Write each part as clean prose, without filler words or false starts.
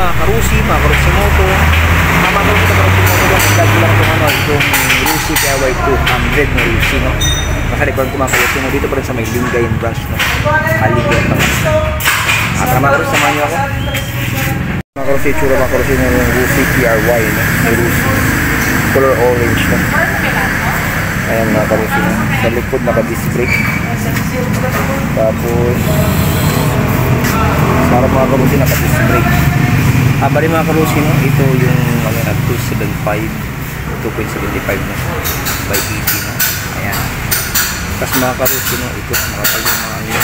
mga karusi moto. Mga karusi moto lang lang itong Rusi KY 200 na Rusi, no? Nasa likod ko mga karusi mo dito pa rin sa may Lingayen branch, no? Maligyan pa at mga karusi, samahan niyo ako. Mga karusi, itsura mga karusi ng Rusi PRY, no? May Rusi color orange, no? Ayan mga karusi, no? Sa likod naka-disc brake. Tapos para mga karusi naka-disc brake. Bali mga karusi, no? Ito yung 2.75 na by 80, no? Ayan. Tapos mga karusi, no? Ito makapal yung mga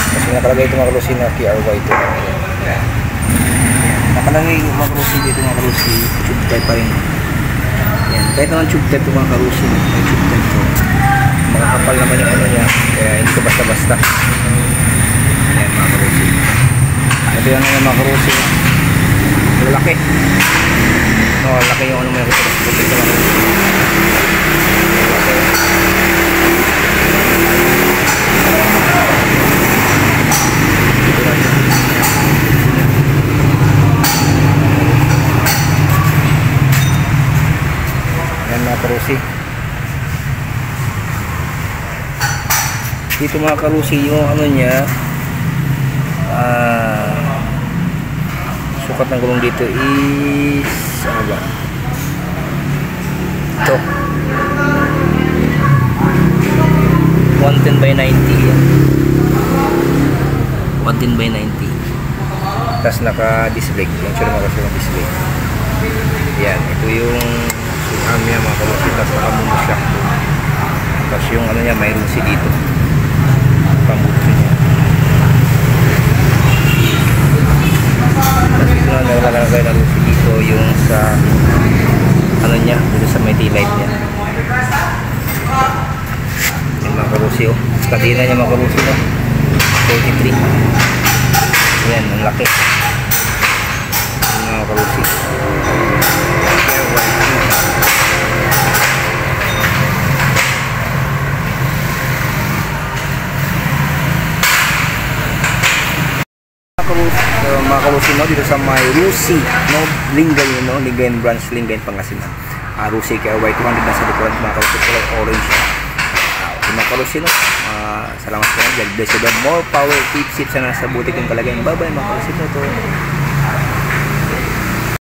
kasi nakalagay ito mga karusi na PRY ito. Nakalagay mga karusi dito mga karusi, tube type pa rin. Ayan. Kahit naman tube type ito mga karusi, may tube type ito. Makakapal naman yung ano niya, kaya hindi ko basta-basta. Ayan mga karusi. Ito yung mga karusi. Malaki. No, laki yung ano mo yung karusi. Ayan mga karusi. Dito mga karusi yung ano niya, sukat ng gulong dito is ano ba? Ito 110 by 90 yan. 110 by 90. Tapos naka-disc brake. Yung tsura mga karusi ng disc brake. Yan, ito yung arm niya mga karusi. Tapos naka-moon shock. Tapos yung ano niya, may Rusi dito. Pambuto niya. Tapos ito na nakalagay na Rusi dito yung sa ano niya, dito sa may taillight niya. Yung mga karusi, oh. Kadina niya mga karusi, no? 43. Ayan, ang laki. Yung mga karusi. Mga karusi, no? Dito sa may Rusi, no? Lingayen, no? Lingayen branch, Lingayen, Pangasinan. Rusi KY 200 na sa likuran mga karusi, color orange. Mga karusi, no? Salamat po. God bless you. More power, keep safe sana sa butik yung kalagayan. Bye bye mga karusi, no?